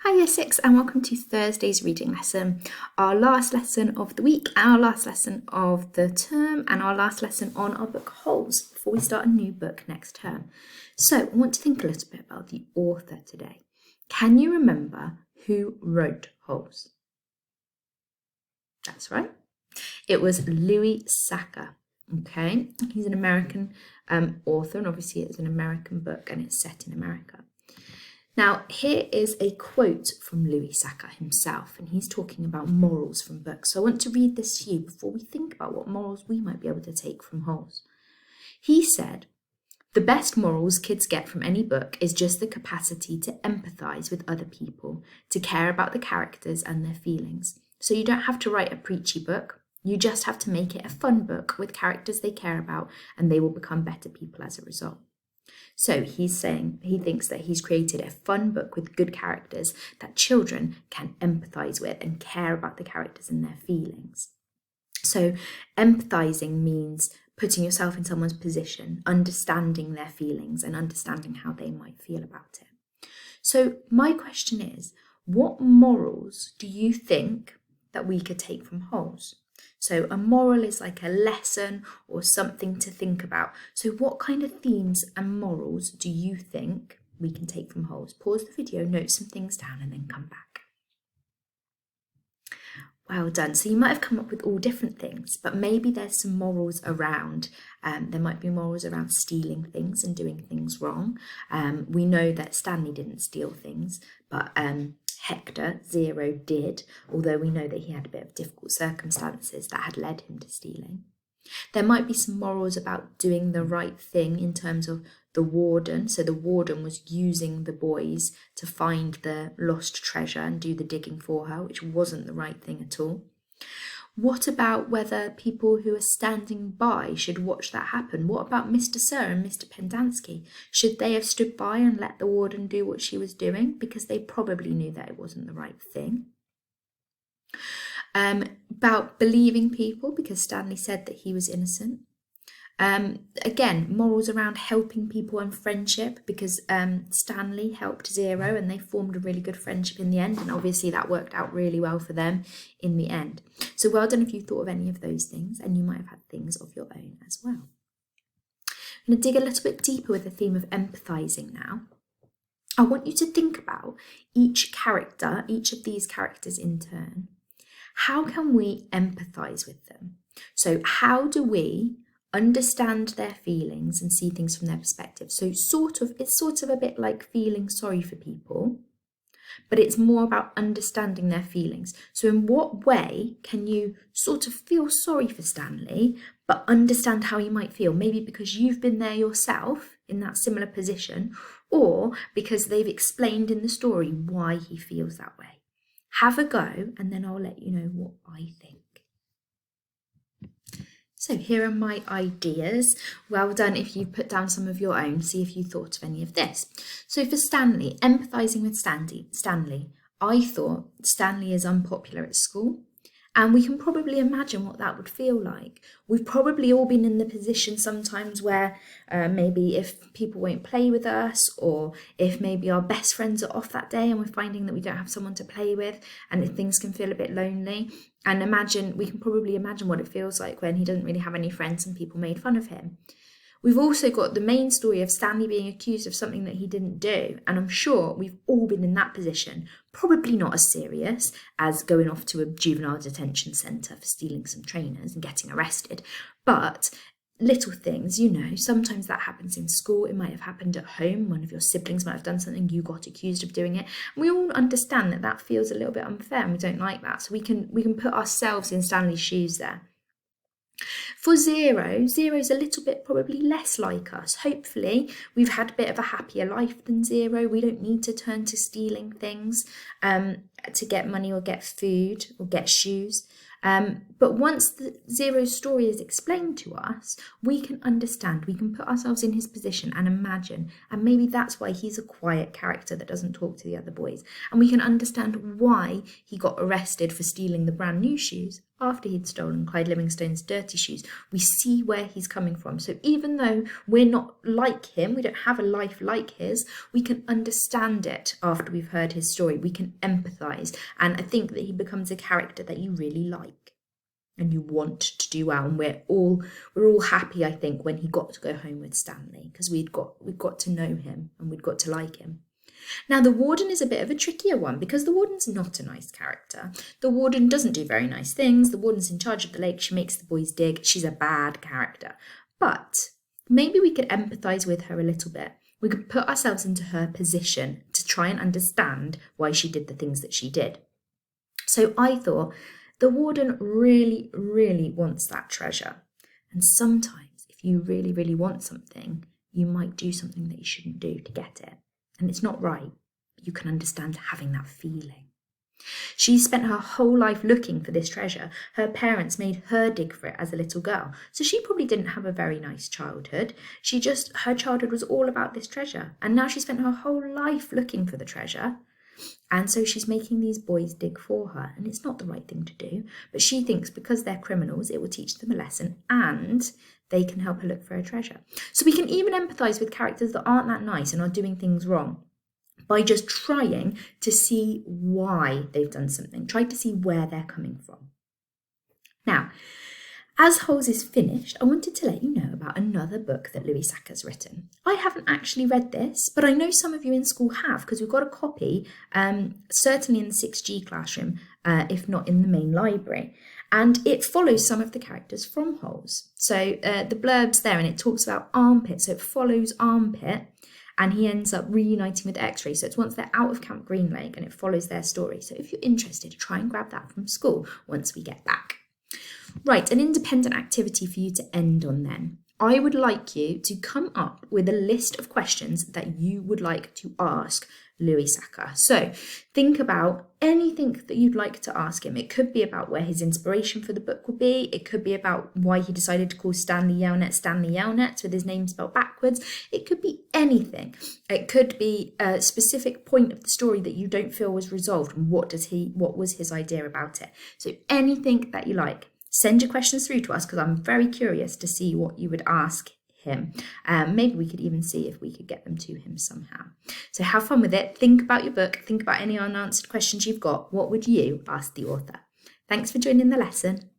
Hi Year 6 and welcome to Thursday's reading lesson, our last lesson of the week, our last lesson of the term and our last lesson on our book Holes before we start a new book next term. So I want to think a little bit about the author today. Can you remember who wrote Holes? That's right. It was Louis Sachar. Okay, he's an American author, and obviously it's an American book and it's set in America. Now, here is a quote from Louis Sachar himself, and he's talking about morals from books. So I want to read this to you before we think about what morals we might be able to take from Holes. He said, "The best morals kids get from any book is just the capacity to empathise with other people, to care about the characters and their feelings. So you don't have to write a preachy book. You just have to make it a fun book with characters they care about, and they will become better people as a result." So he's saying he thinks that he's created a fun book with good characters that children can empathise with and care about the characters and their feelings. So empathising means putting yourself in someone's position, understanding their feelings and understanding how they might feel about it. So my question is, what morals do you think that we could take from Holes? So a moral is like a lesson or something to think about. So what kind of themes and morals do you think we can take from Holes? Pause the video, note some things down and then come back. Well done. So you might have come up with all different things, but maybe there's some morals around. There might be morals around stealing things and doing things wrong. We know that Stanley didn't steal things, but Hector, Zero, did, although we know that he had a bit of difficult circumstances that had led him to stealing. There might be some morals about doing the right thing in terms of the warden. So the warden was using the boys to find the lost treasure and do the digging for her, which wasn't the right thing at all. What about whether people who are standing by should watch that happen? What about Mr. Sir and Mr. Pendanski? Should they have stood by and let the warden do what she was doing? Because they probably knew that it wasn't the right thing. About believing people, because Stanley said that he was innocent. Again, morals around helping people and friendship, because Stanley helped Zero and they formed a really good friendship in the end, and obviously that worked out really well for them in the end. So well done if you thought of any of those things, and you might have had things of your own as well. I'm going to dig a little bit deeper with the theme of empathising now. I want you to think about each character, each of these characters in turn. How can we empathise with them? So how do we understand their feelings and see things from their perspective? So it's sort of a bit like feeling sorry for people, but it's more about understanding their feelings. So in what way can you sort of feel sorry for Stanley, but understand how he might feel? Maybe because you've been there yourself in that similar position, or because they've explained in the story why he feels that way. Have a go, and then I'll let you know what I think. So here are my ideas. Well done if you put down some of your own. See if you thought of any of this. So for Stanley, empathising with Stanley, I thought Stanley is unpopular at school. And we can probably imagine what that would feel like. We've probably all been in the position sometimes where maybe if people won't play with us, or if maybe our best friends are off that day and we're finding that we don't have someone to play with, and if things can feel a bit lonely. And we can probably imagine what it feels like when he doesn't really have any friends and people made fun of him. We've also got the main story of Stanley being accused of something that he didn't do. And I'm sure we've all been in that position. Probably not as serious as going off to a juvenile detention centre for stealing some trainers and getting arrested. But little things, sometimes that happens in school. It might have happened at home. One of your siblings might have done something. You got accused of doing it. And we all understand that that feels a little bit unfair and we don't like that. So we can put ourselves in Stanley's shoes there. For Zero's a little bit probably less like us. Hopefully we've had a bit of a happier life than Zero. We don't need to turn to stealing things. get money or get food or get shoes. But once Zero's story is explained to us, we can understand, we can put ourselves in his position and imagine, and maybe that's why he's a quiet character that doesn't talk to the other boys. And we can understand why he got arrested for stealing the brand new shoes after he'd stolen Clyde Livingstone's dirty shoes. We see where he's coming from. So even though we're not like him, we don't have a life like his, we can understand it after we've heard his story. We can empathise. And I think that he becomes a character that you really like and you want to do well. And we're all happy, I think, when he got to go home with Stanley, because we'd got to know him and we'd got to like him. Now, the warden is a bit of a trickier one because the warden's not a nice character. The warden doesn't do very nice things. The warden's in charge of the lake. She makes the boys dig. She's a bad character. But maybe we could empathise with her a little bit. We could put ourselves into her position to try and understand why she did the things that she did. So I thought the warden really, really wants that treasure. And sometimes if you really, really want something, you might do something that you shouldn't do to get it. And it's not right, but you can understand having that feeling. She spent her whole life looking for this treasure. Her parents made her dig for it as a little girl. So she probably didn't have a very nice childhood. Her childhood was all about this treasure. And now she spent her whole life looking for the treasure. And so she's making these boys dig for her. And it's not the right thing to do. But she thinks because they're criminals, it will teach them a lesson and they can help her look for a treasure. So we can even empathise with characters that aren't that nice and are doing things wrong by just trying to see why they've done something, try to see where they're coming from. Now, as Holes is finished, I wanted to let you know about another book that Louis Saccar's written. I haven't actually read this, but I know some of you in school have, because we've got a copy, certainly in the 6G classroom, if not in the main library. And it follows some of the characters from Holes. So the blurb's there and it talks about Armpit. So it follows Armpit and he ends up reuniting with X-Ray. So it's once they're out of Camp Green Lake and it follows their story. So if you're interested, try and grab that from school once we get back. Right, an independent activity for you to end on then. I would like you to come up with a list of questions that you would like to ask Louis Saccar. So think about anything that you'd like to ask him. It could be about where his inspiration for the book would be. It could be about why he decided to call Stanley Yelnats with his name spelled backwards. It could be anything. It could be a specific point of the story that you don't feel was resolved and what was his idea about it. So anything that you like. Send your questions through to us because I'm very curious to see what you would ask him. Maybe we could even see if we could get them to him somehow. So have fun with it. Think about your book. Think about any unanswered questions you've got. What would you ask the author? Thanks for joining the lesson.